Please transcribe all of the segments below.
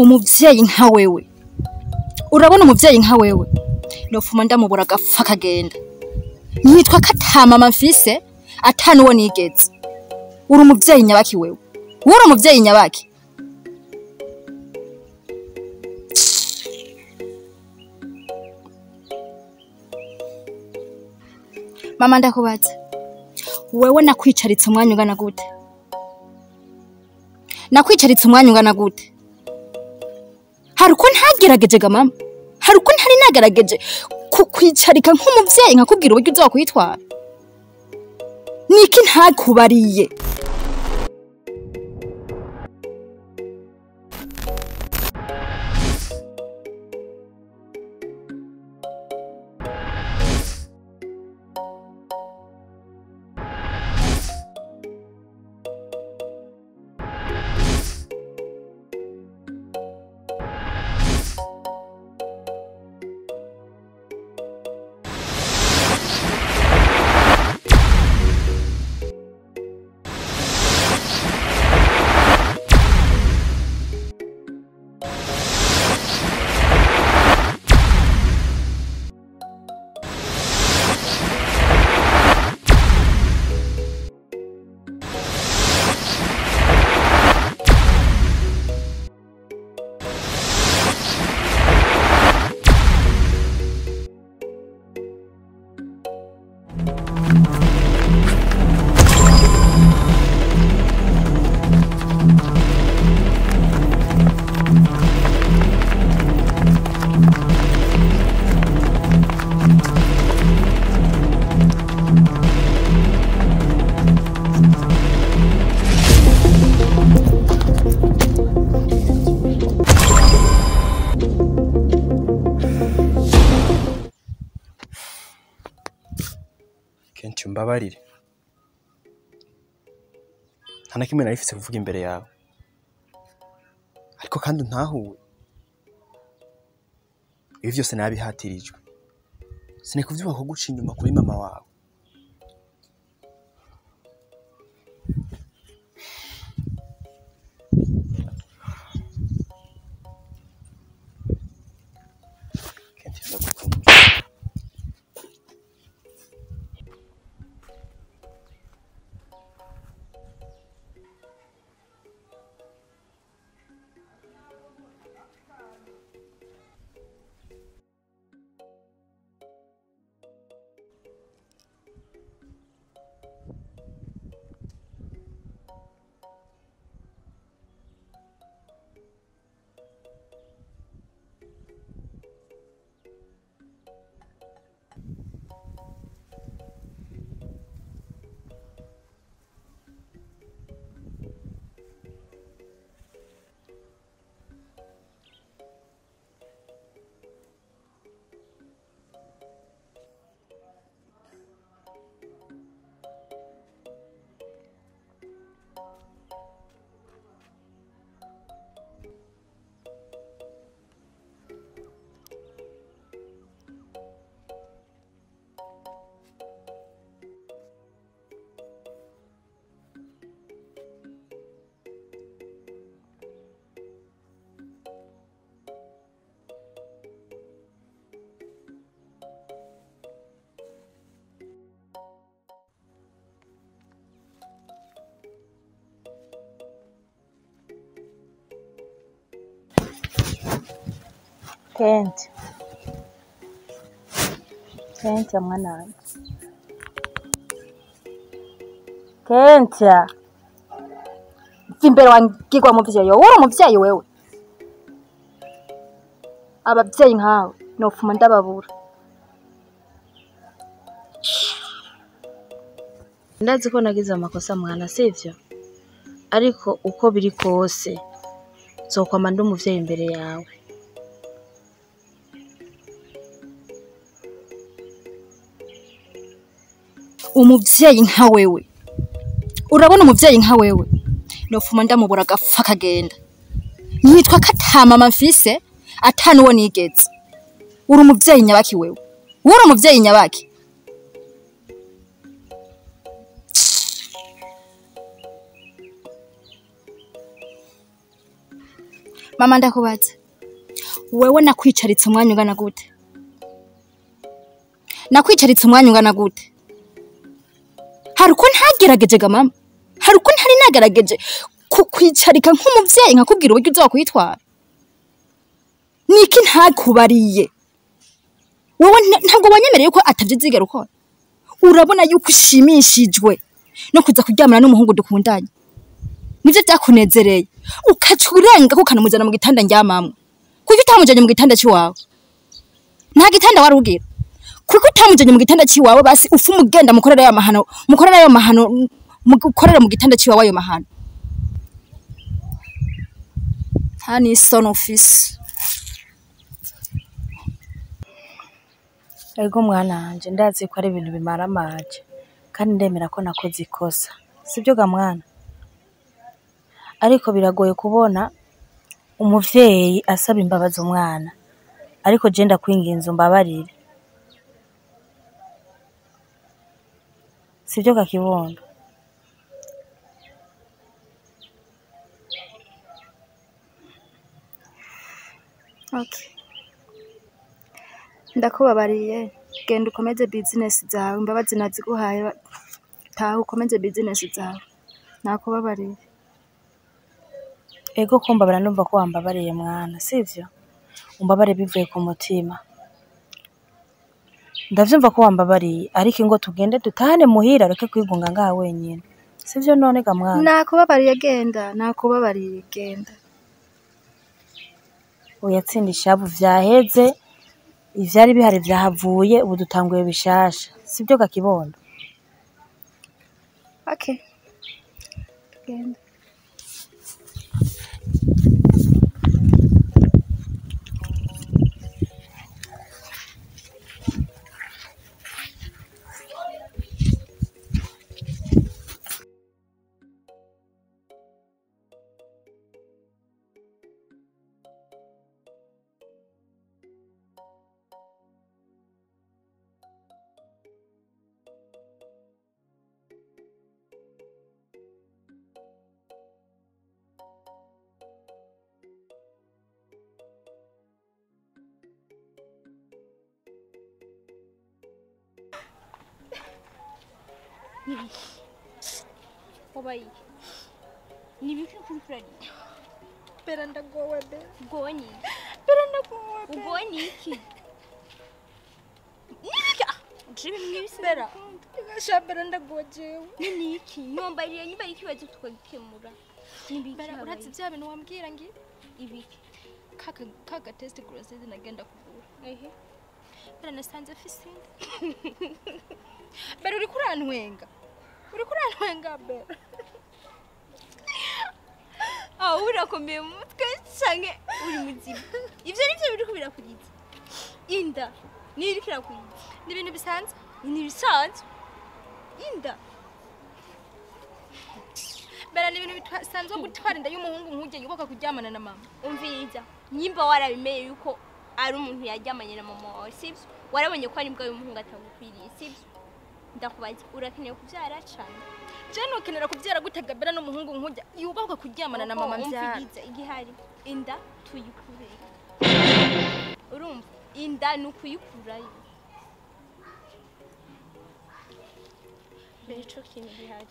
umuvyeyi nka wewe urabona umuvyeyi nka wewe nofuma ndamubura gapfa kagenda nitwa katama mfise atanu wo nigeze uri umuvyeyi nyabaki wewe uri umuvyeyi nyabaki mama ndakubaza wewe nakwicaritse umwanya ungana gute haruko ntagerageje ga mama haruko ntari nagerageje kukwicarika nk'umuvyeyi nkakubwira uburyo uzokwitwara niki ntakubariye Mbabarire nta nakimwe narifise kuvuga imbere yawe ariko kandi ntahuwe ibi byose nabihatirijwe sinekuvyuka ko guca inyuma kuri mama wawe Kenti mwana wangu. Kenti. Imbere wangirwa muvyeyi uri umuvyeyi wewe abavyeyi nkawe nofuma ndababura Ndazi ko nagize amakosa mwana sivyo ariko uko biri kose zokwama ndi umuvyeyi imbere yawe umuvyeyi nka wewe urabona umuvyeyi nka wewe nofuma ndamubura gapfa kagenda nitwa katama mfise atanu wo nigeze uri umuvyeyi nyabaki wewe uri umuvyeyi nyabaki mama ndakubaza wewe nakwicaritse umwanya ungana gute hari uko ntagerageje ga mama hari uko ntari nagerageje kukwicarika nk'umuvyeyi nkakubwira uburyo uzokwitwara niki ntakubariye wowe ntabwo wanyemereye ko atavyizigera ukora urabona yuko ushimishijwe no kuza kuryamana n'umuhungu dukundanye nivyo byakunezereye ukaca urenga ko kanamujana mu gitanda njyamamwe kuko utamujanye mu gitanda ciwawe nta gitanda wari ugira kuko utamujanye mu gitanda ciwawe basi ufu mugenda mukorera ya mahano mukorera mu gitanda ciwawe ayo mahano hani son office Ariko mwana wanje ndazi ko ari ibintu bimaramaje kandi ndemera ko nakoze ikosa sibyo ga mwana ariko biragoye kubona umuvyeyi asaba imbabazi umwana ariko je ndakwinginze umbabarire sibyo ga kibondo okay ndakubabariye genda ukomeze business zawe imbabazi naziguhaye taha ukomeze business zawe nakubabariye ego ko mbabara numva ko wambabariye mwana sivyo umbabare bivuye ku mutima ndavyumva ko wambabariye ariko ingo tugende dutahane muhira reke kwigunga ngaha wenyine sivyo none ga mwana nakubabariye genda uyatsinda ishavu vyaheze ivyari bihari vyahavuye ubu dutanguye bishasha sibyo ga kibondo okay genda Obai. Nibiki kumfradi. Peranda gowe be. Goni. Peranda gowe be. Goni iki. Nika. Dribi mwibisera. Ngasha peranda goje. Nini iki. Nyomba iki waje tukagikemura. Nibiki. Bara uratse bya bintu wambwira ngi ibiki. Kaka test process nagenda kugura. Ehe. Bara nasanze afise. Bara uri kurantwenga. Bera. Urakomeye umutwe canke uri muzima. Ivyo nivyo biri kubira kugiza. Inda niri kirakuyiza. Ni ibintu bisanzwe. Ni bisanzwe. Inda. Bera ni ibintu bisanzwe gutwara inda y'umuhungu nkuje yubaka kuryamana na mama. Umviriza. Nyimba warabimeye yuko ari umuntu yaryamanye na mama wawe sibyo. Warabonye ko ari imbwa y'umuhungu atagukwiriye sibyo. Ndakubaza urakeneye kuvyara cyane. Je nukenera kuvyara gutega bera n'umuhungu nkujya yubaka kuryamana na mama mvyara. Umviriza igihari inda tuyikure. Urumva inda nukuyikurayo. Becho kintu gihari.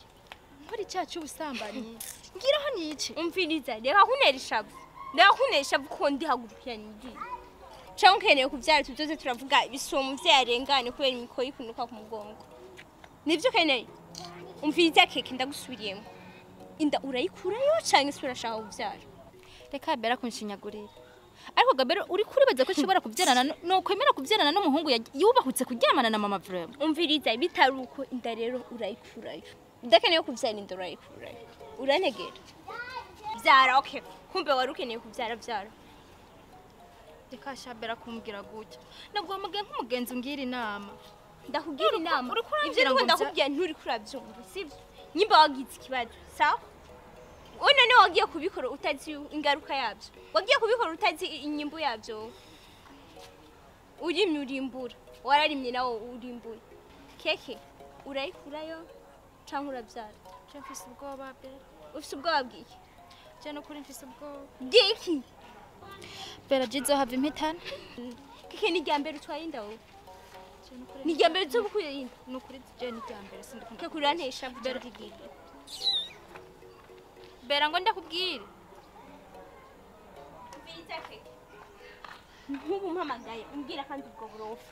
Nkora icyacu ubusambanyi. Ngiraho nici. Umviriza reka kunesha ko ndi hagurukira nigi. Cyangwa ukeneye kuvyara tuzoze turavuga ibisomo vyarengane kubera imiko yikunuka ku mugongo. Nivyo ukeneye. Umviriza keke ndagusubiriyemo. Inda urayikurayo cyangwa se urashaka kuvyara. Reka bera kunshinyagurira. Ariko gabero uri kuribaza ko nshobora kuvyarana no kwemera kuvyarana n'umuhungu yubahutse kuryamana na mama vraiment. Umviriza bitaruko inda rero urayikurayo. Ndakeneye kuvyara inda urayikurayo. Uranegera. Vyara okay. Kumbe wari ukeneye kuvyara vyara. Reka shabera kumbwira gutya. Naguhamagaye nk'umugenzi ngira inama. Ndakugira inama. Ivyo ngo ndakubwira nturi kuravyumva sivyo. Nyimba wagize ikibazo. Sawa? None wagiye kubikora utazi ingaruka yabyo. Wagiye kubikora utazi inyimbu yabyo. Urimye urimbura. Wararimye nawo urimbura. Keke urayikurayo cyangwa urabyara. Je mfise ubwoba be. Ufise ubwoba bwiki? Je no kuri mfise ubwoba. Bwiki? bera jizo have impitana kike ni ryambere utwaye indawo ni ryambere zo bukuye inda nukuri je ni ryambere sindikunda ke kurantesha bera kigiri bera ngo ndakubwire bizake nkubu mpamagaye umbwira kandi ubwo burofu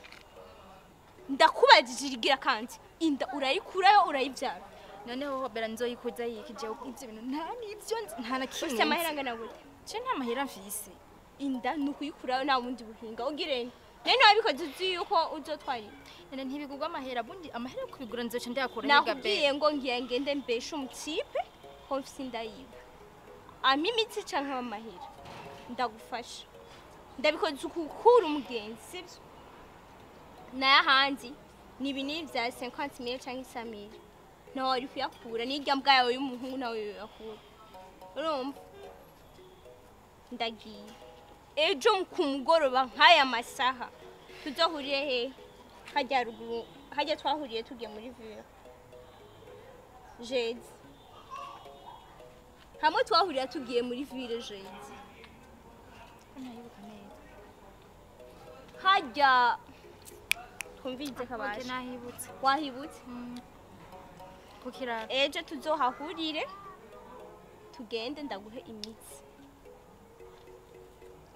ndakubajije irigira kandi inda urayikurayo urayibyara noneho bera nzoyikuza yikije ivyo bintu nta nivyo nta na kimwe ufite amahera angana gute je nta mahera mfise inda nukuyikurayo nta wundi buhinga ugirene nene wabikoze uzi yuko uzotwari nene ntibigurwa amahera bundi amahera yo kubigura nzoca ndayakura nakubwiye ngo ngiye ngende mbeshe umutipe ko mfise inda yiwe ampa imitsi canke amahera ndagufasha ndabikoze ukukura umugenzi sivyo naya hanzi ni ibinini vya 50,000 canke 100,000 nawe wari kuyakura n'irya mbwa yawe y'umuhungu nawe yakura urumva ndagiye ejo ku mugoroba nk'aya masaha tuzohuriye he hajya ruguru hajya twahuriye tugiye muri ville jezi hamwe twahuriye tugiye muri ville jezi hajya twumvise kabaje nahibutse wahibutse kukira ejo tuzohahurire tugende ndaguhe imitsi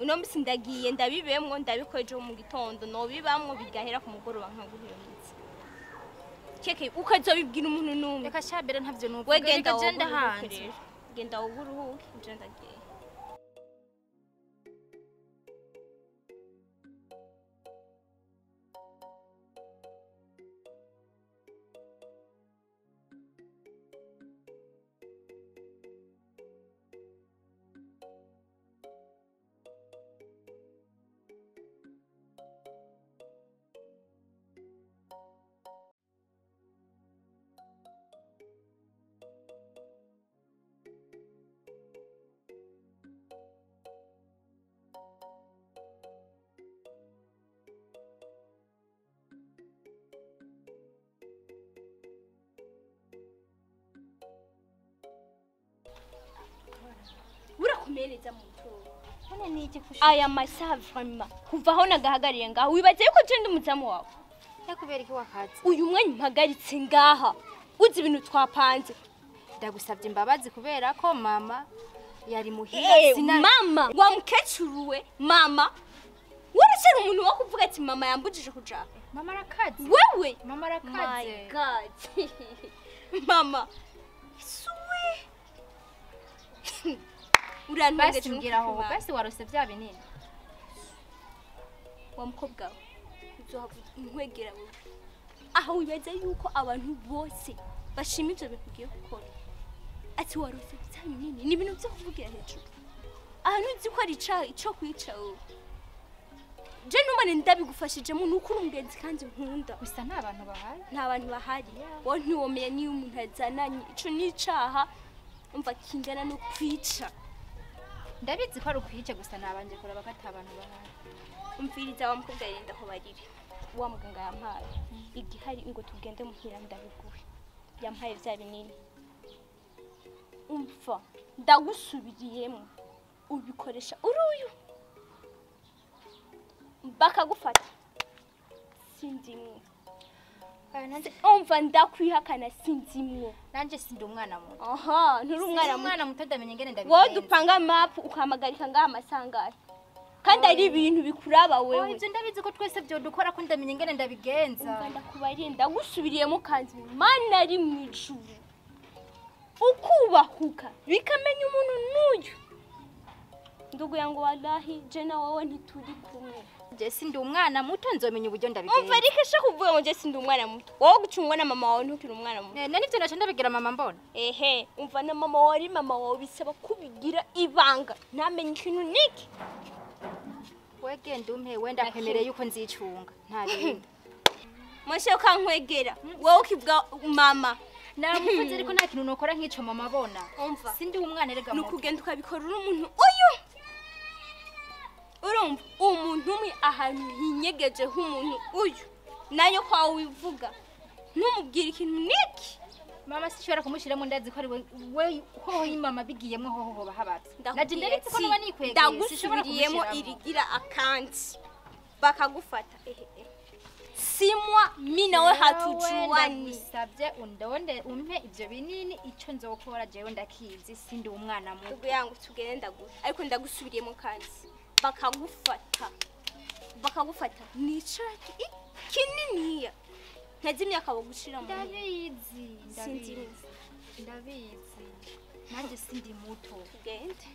uno musi ndagiye ndabibemwo ndabikoje mu gitondo no bibamwo bigahera ku mugoroba nkaguhe imitsi keke ukazobibwira umuntu numwe reka shabere ntavyo nuko wegenda genda hanze genda uburuhuke je ndagiye urakumereza mu toro none niki kushi aya masaha vraiment kuva aho nagahagariye ngaho wibaze yuko je ndi umuzamu wawe yakubera iki wakazi uyu mwanya mpagaritse ngaha uzi ibintu twapanze ndagusabye imbabazi kubera ko mama yari muhira mama wa mukecuru mama urashira umuntu wo kuvuga ati mama yambujije kuja mama arakaze wewe mama arakaze my god mama suwe basi mbwiraho basi warose vya binini wa mukobwa uzohavuga inkwegera wewe aho wibaza yuko abantu bose bashima ivyo bintu ugiye gukora ati warose vya binini ni ibintu vyo kuvugira hejuru ahantu uzi ko ari ico kwica wowe je numane ndabigufashijemo nuko uri umugenzi kandi nkunda bisa nta bantu bahari nta bantu bahari wo ntiwomeye niyo umuntu azananye ico nicaha umva kingana no kwica ndabizi ko ari ukwica gusa nabanje kuraba ko atabantu bahari umviriza wa mukobwa yenda ko barire wa muganga yampaye igihari ngo tugende muhira ndabiguhe yampaye vya binini umva ndagusubiriyemo ubikoresha uruyu bakagufata sindimwe nanje umva ndakwihakana sindimwe nanje sindi umwana muto aha nturi umwana muto ndamenye ngene ndabigenza wowe dupanga map ukamagarika ngaha amasangahe kandi ari ibintu bikuraba wewe ivyo ndabizi ko twese byo dukora ko ndamenye ngene ndabigenza umva ndakubariye ndagusubiriyemo kandi mana ari mwijuru ukubahuka bikamenya umuntu n'uyu ndugu yangu wallahi je na wowe ntituri kumwe je sindi umwana muto nzomenya uburyo ndabigenza umva rikesha kuvuga ngo je sindi umwana muto wowe gucungwa na mama wawe ntukiri umwana muto none ivyo naco ndabigira mama mbona ehe umva na mama wawe bisaba kubigira ibanga ntamenye ikintu niki wegenda umpe wenda kwemereye yuko nzicunga nta bindi mwese kankwegera wowe ukivuga mama naramufunze ariko nta kintu nokora nk'ico mama abona umva sindi umwana erega muto nukugenda ukabikora uri umuntu uyu urumva umuntu umwe ahantu hinyegeje h'umuntu uyu nayo kwa wivuga ntumubwira ikintu niki mama sishobora kumushiramo ndazi ko ari we hoho imama bigiyemwe hoho bahabatse naje ndakubwiye ndabitse ko naba nikwegeye ndagusubiriyemo irigira akandi bakagufata simwa mi nawe hatujuwani sabye undonde umpe ivyo binini ico nzokora jewe ndakizi sindi umwana muto ubwo yangu tugende ndagura ariko ndagusubiriyemo kandi bakagufata nicaki kininiya ntazi imyaka bogushira mu ndabizi nanje sindi muto tugende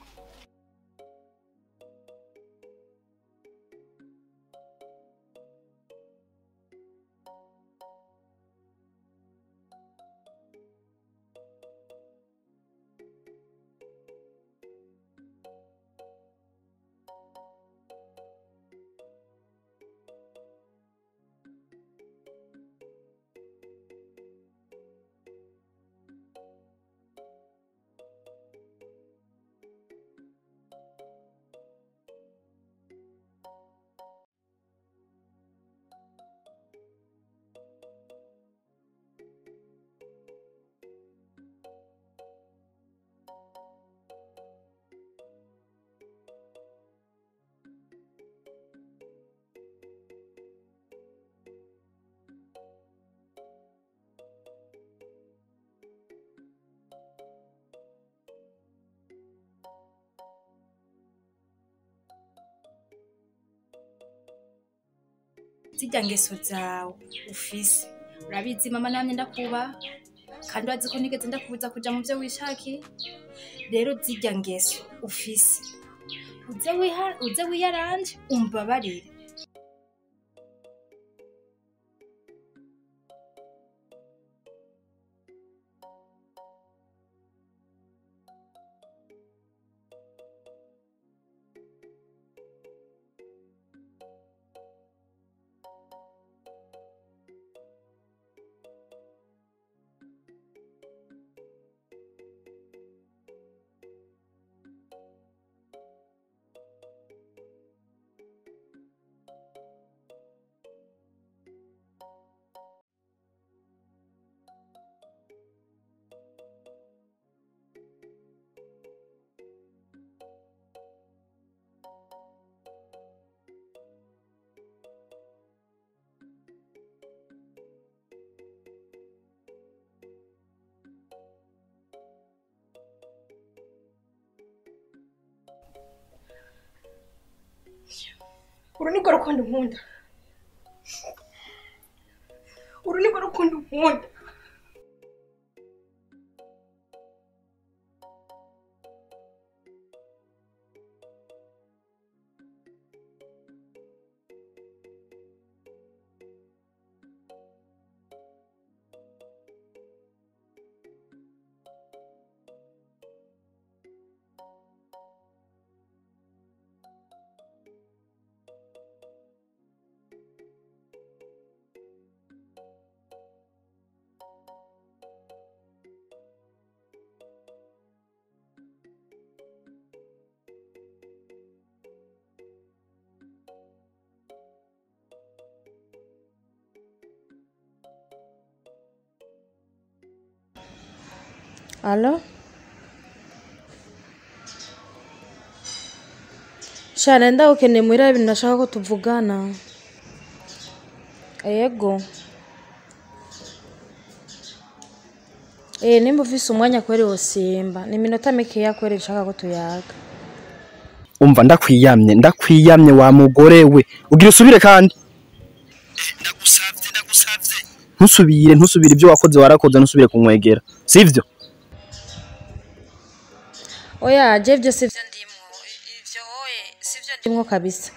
zijya ngeso zawe ufise urabizi mama namye ndakuba kandi wazi ko nigeze ndakubuza kuja mu byo wishaki rero zijya ngeso ufise uze wiyaranje umbabarire uru niko rukundo nkunda uru niko rukundo nkunda Alo? Shana ndawukeneye muhira ibintu ndashaka ko tuvugana. Yego. Nimba ufise umwanya kweri wosimba. Ni minota mikeya kweri nshaka ko tuyaga. Umva ndakwiyamye wa mugore we ugira usubire kandi ndagusavye ntusubire ibyo wakoze warakoze ntusubire kunkwegera sivyo Oya je sivyo ndimo ivyo oye sivyo ndimo kabisa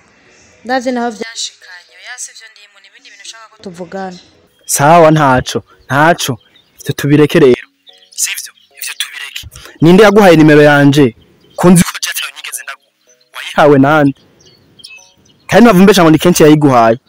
ndavye naho vyashikanye oya sivyo ndimo nibindi bintu nshaka ko tuvugana sawa ntaco ivyo tubireke rero sivyo ivyo tubireke ninde yaguhaye nimero yanje kunzi ko jataro nyigeze ndagu wayihawe nande kandi bavumbesha ngo ni kenshi yayiguhaye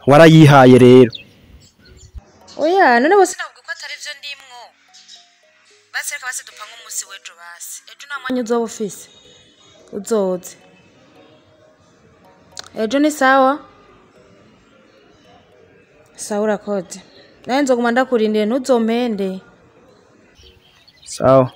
warayihaye rero. Oya none bose nabwo ko atari byo ndimwo. Basi reka basi dupanga umunsi w'ejo basi. Ejo nta mwanya uzoba ufise. Uzoze. Ejo ni sawa? Sawa urakoze. Nawe nzoguma ndakurindire ntuzompende. Sawa.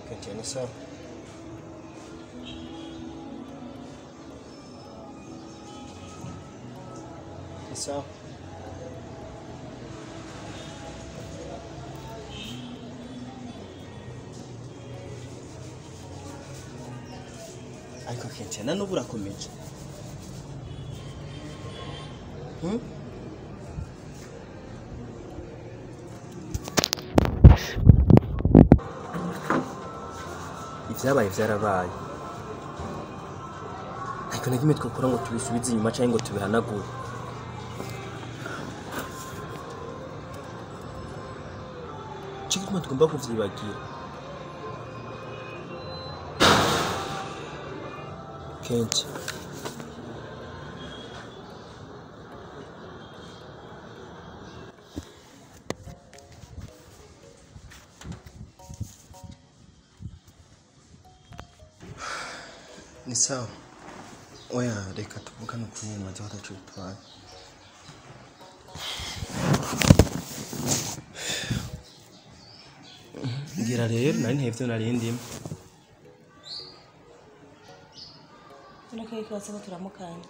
Continue so. So. Ariko kenshi n'ubu urakomeje. Ivyabaye vyarabaye. Ariko nagimwe twakora ngo tubisubize inyuma cyangwa ngo tubihanagure. Chikima tugomba kuvyibagira. Kenshi. Ni sawa. Oya reka tuvugane kuri maze watacutwaye. Ngira rero nari ntevyo nari ndimo. Nakaye kwase ko turamukanye.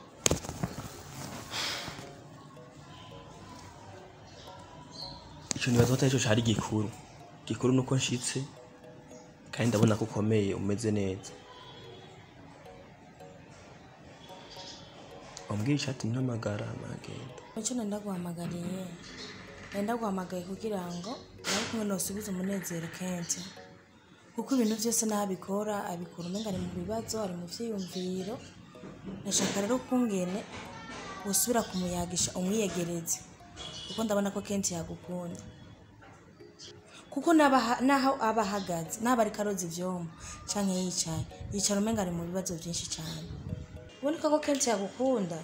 Ico nibaza watayico cari gikuru. Gikuru nuko nshitse kandi ndabona ko ukomeye umeze neza. Ombwira ishati ntamagara amagenda. Icyo nenda guhamagariye. Nenda guhamagaye kugira ngo nawe kumwe nosubize umunezero kenshi. Kuko ibintu byose nabikora abikora umenga ari mu bibazo ari mu vyiyumviro. Nashaka rero kungene usubira kumuyagisha umwiyegereze. Kuko ndabona ko kenshi yagukunda. Kuko naho abahagaze naba ari karozi vyombo canke yicaye. Yicara umenga ari mu bibazo byinshi cyane. Uboneka ko kenshi yagukunda.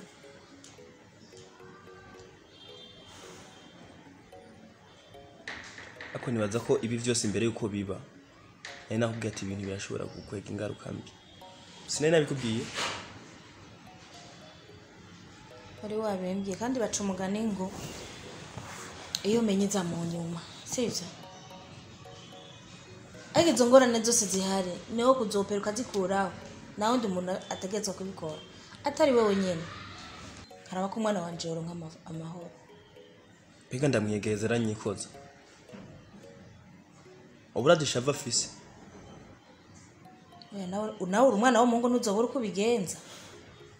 Ako nibaza ko ibi vyose imbere yuko biba. Nari nakubwiye ati ibintu birashobora gukwega ingaruka mbi. Sinari nabikubwiye. Wari wabembye kandi baca umugani ngo iyo umenyiza mu nyuma. Sivyo? Ariko izo ngorane zose zihari niho kuzopera ukazikuraho. Naho ndi umuntu ategetswe kubikora atari wewe nyene haraba ko umwana wanje yoronka amahoro. Mbega ndamwiyegereza aranyikoza. Uburadisha ava Ufise. Oya nawe uri umwana w'umuhungu ntuzobura uko bigenza.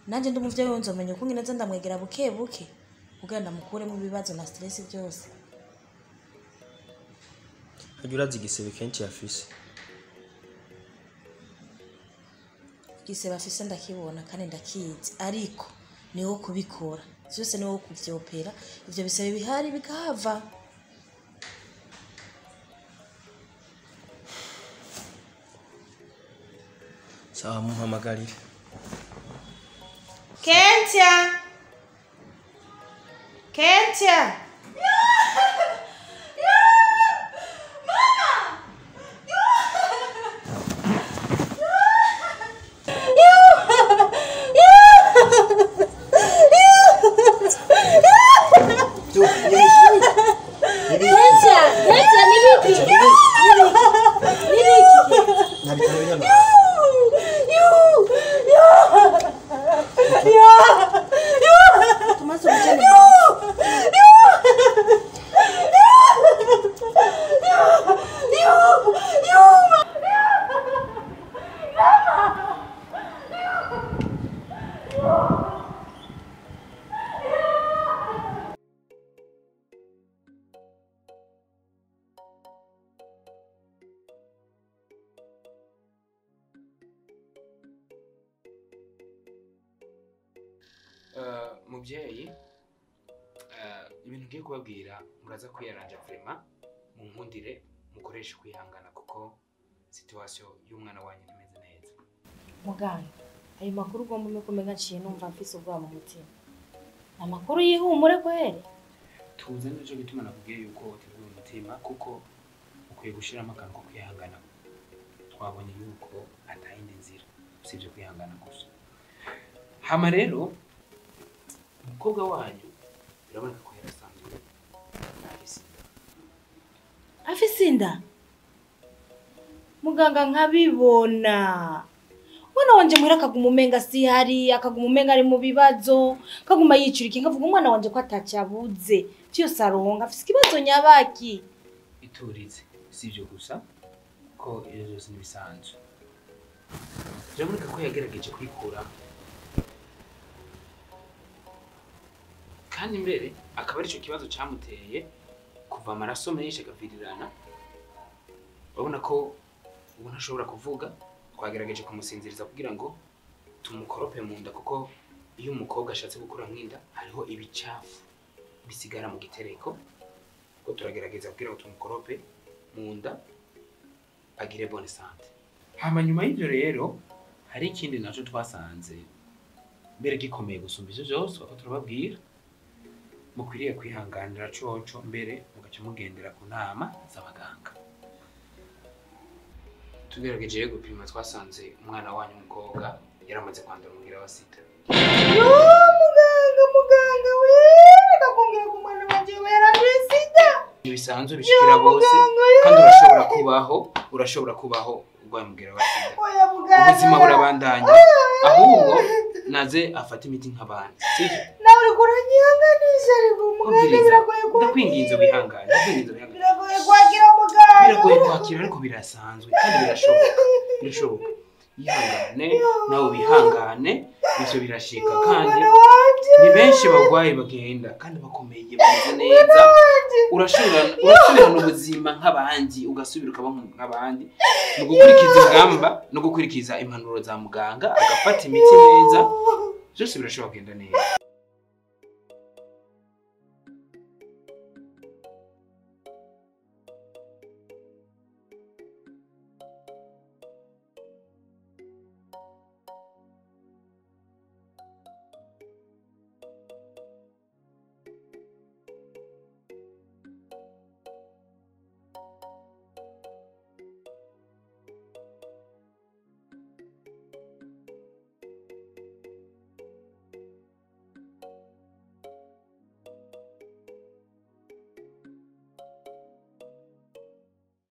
Nanje ndi umuvyeyi we nzomenya uko ngineza ndamwegera buke buke kugira ndamukuremo ibibazo na stress byose. Hajya urazi igisebe kenshi ya Ufise. Igisebe Ufise ndakibona kandi ndakizi ariko niwo kubikora. Byose niwo kuvyopera ivyo bisebe bihari bikahava. Sawa muhamagarire. Kentia! Kentia! muvyeyi ibintu ngiye kubabwira muraza kwiyaranja vraiment mu nkundire mukoresha kwihangana kuko situation y'umwana wanyu imeze neza. Muganga, ayo makuru ugomba kumenya nciye numva mfise ubwoba mu mutima. Amakuru yihumure kwere. Tuze nico gituma nakubwiye yuko uteguye umutima kuko ukwiye gushiramo akantu ko kwihangana. Twabonye yuko atayindi nzira usibye kwihangana gusa. Hama rero umukobwa wanyu biraboneka ko yarasanzwe afise inda. Muganga nkabibona. Mwana wanje muhira akaguma umenga si hari, akaguma umenga ari mu bibazo, akaguma yicurika nkavuga umwana wanje ko atacyabuze. Vyose aronga afise ikibazo nyabaki. Iturize sivyo gusa ko iyo byose nibisanzwe. Biraboneka ko yagerageje kwikura kandi mbere akaba ari cyo kibazo cyamuteye kuva amaraso menshi agavirirana. Urabona ko ubu ntashobora kuvuga, twagerageje kumusinziriza kugira ngo tumukorope mu nda kuko iyo umukobwa ashatse gukura nk'inda hariho ibicafu bisigara mu gitereko, ko turagerageza kugira ngo tumukorope mu nda agire bonne santé. Hama nyuma y'ivyo rero hari ikindi naco twasanze mbere gikomeye gusumba ivyo vyose aho turababwira mukwiriye kwihanganira coco mbere mugaca mugendera ku nama z'abaganga. Tugerageje gupima twasanze umwana wanyu umukobwa yaramaze kwandura umugera wa sida. Muganga we reka kumbwira ko umwana wanje yaranduye sida. Ibisanzwe bishikira bose kandi urashobora kubaho urwaye umugera wa sida. Ubuzima burabandanya ahubwo naze afata imiti nk'abandi. Sivyo? Nawe uri kuranyihanganisha ariko muganga biragoye ko ndakwinginze wihangane. Biragoye kwakira muganga. Biragoye kwakira ariko birasanzwe kandi birashoboka. Yihangane nawe wihangane ivyo birashika kandi ni benshi bagwaye bagenda kandi bakomeye bameze neza. Urasubirana ubuzima nk'abandi ugasubira ukaba nk'abandi mu gukurikiza ingamba no gukurikiza impanuro za muganga agafata imiti neza byose birashobora kugenda neza.